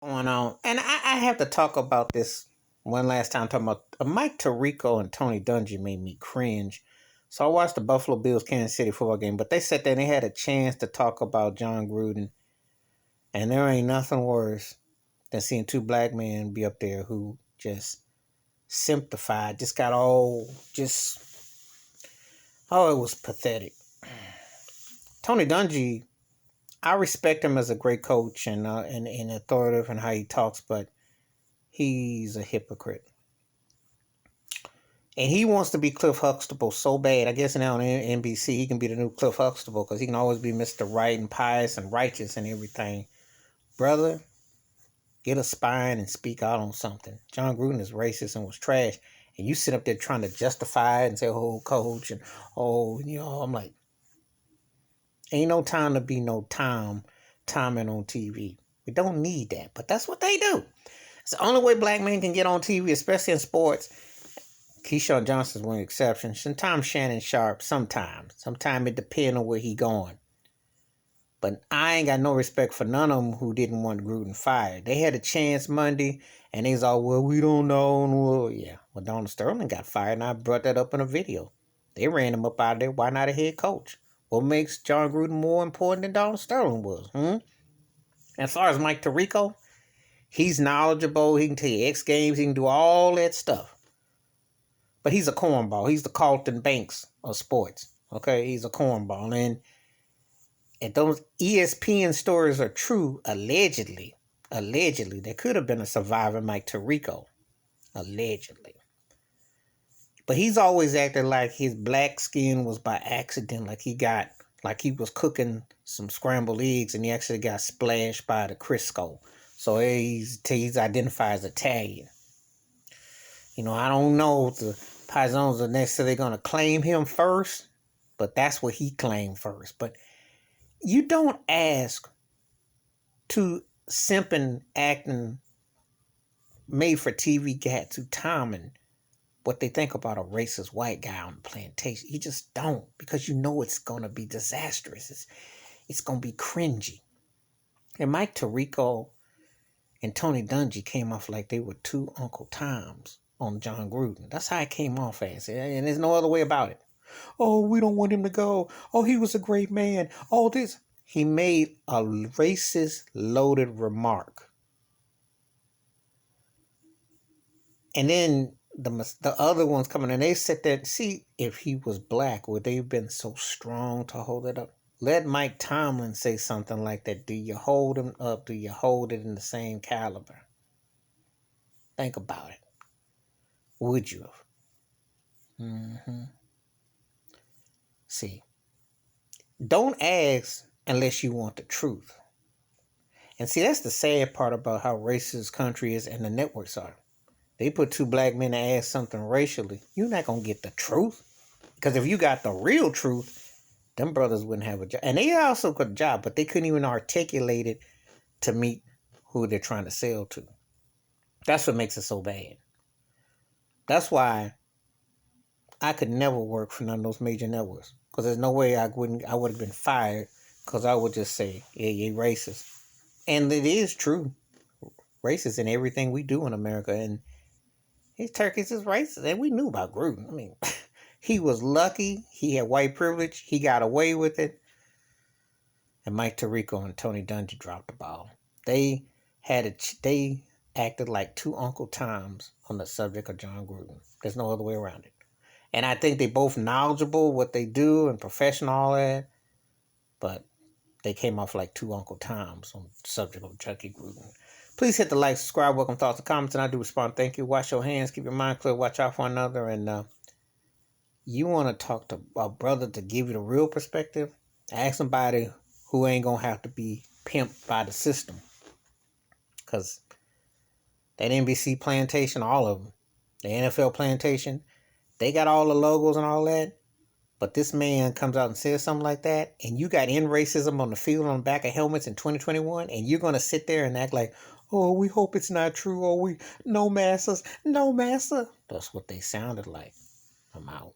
Going on, and I have to talk about this one last time. Talking about Mike Tirico and Tony Dungy made me cringe. So I watched the Buffalo Bills Kansas City football game, but they sat there and they had a chance to talk about John Gruden, and there ain't nothing worse than seeing two black men be up there who just simplified, just got all just oh, it was pathetic. Tony Dungy, I respect him as a great coach and authoritative and how he talks, but he's a hypocrite. And he wants to be Cliff Huxtable so bad. I guess now on NBC he can be the new Cliff Huxtable because he can always be Mr. Right and pious and righteous and everything. Brother, get a spine and speak out on something. John Gruden is racist and was trash. And you sit up there trying to justify it and say, oh, coach, and I'm like, ain't no time to be no timing on TV. We don't need that. But that's what they do. It's the only way black men can get on TV, especially in sports. Keyshawn Johnson's one exception. Sometimes Shannon Sharp. Sometimes. Sometimes it depends on where he going. But I ain't got no respect for none of them who didn't want Gruden fired. They had a chance Monday, and they was all, well, we don't know. Well, yeah. Well, Donald Sterling got fired, and I brought that up in a video. They ran him up out of there. Why not a head coach? What makes John Gruden more important than Donald Sterling was? As far as Mike Tirico, he's knowledgeable. He can tell you X Games. He can do all that stuff. But he's a cornball. He's the Carlton Banks of sports. Okay, he's a cornball. And if those ESPN stories are true, allegedly, there could have been a survivor, Mike Tirico. Allegedly. But he's always acted like his black skin was by accident, like he was cooking some scrambled eggs and he actually got splashed by the Crisco. So he's identified as Italian. I don't know if the Paisanos are necessarily going to claim him first, but that's what he claimed first. But you don't ask two simping, acting, made-for-TV cats who Tommen what they think about a racist white guy on the plantation. You just don't, because you know it's going to be disastrous. It's going to be cringy. And Mike Tirico and Tony Dungy came off like they were two Uncle Toms on John Gruden. That's how it came off as. And there's no other way about it. Oh, we don't want him to go. Oh, he was a great man. All this. He made a racist loaded remark. And then the other ones coming in, they sit there and see if he was black, would they have been so strong to hold it up? Let Mike Tomlin say something like that. Do you hold him up? Do you hold it in the same caliber? Think about it. Would you have? See, don't ask unless you want the truth. And see, that's the sad part about how racist this country is and the networks are. They put two black men to ask something racially. You're not going to get the truth. Because if you got the real truth, them brothers wouldn't have a job. And they also got a job, but they couldn't even articulate it to meet who they're trying to sell to. That's what makes it so bad. That's why I could never work for none of those major networks. Because there's no way I would have been fired. Because I would just say, yeah, you're racist. And it is true. Racist in everything we do in America. And his Turkish is racist. And we knew about Gruden. I mean, he was lucky. He had white privilege. He got away with it. And Mike Tirico and Tony Dungy dropped the ball. They acted like two Uncle Toms on the subject of John Gruden. There's no other way around it. And I think they both knowledgeable what they do and professional all that. But they came off like two Uncle Toms on the subject of Chucky Gruden. Please hit the like, subscribe, welcome thoughts and comments, and I do respond. Thank you. Wash your hands, keep your mind clear, watch out for one another, and you want to talk to a brother to give you the real perspective, ask somebody who ain't going to have to be pimped by the system. Because that NBC plantation, all of them, the NFL plantation, they got all the logos and all that. But this man comes out and says something like that, and you got in racism on the field on the back of helmets in 2021, and you're going to sit there and act like, oh, we hope it's not true, no massa. That's what they sounded like. I'm out.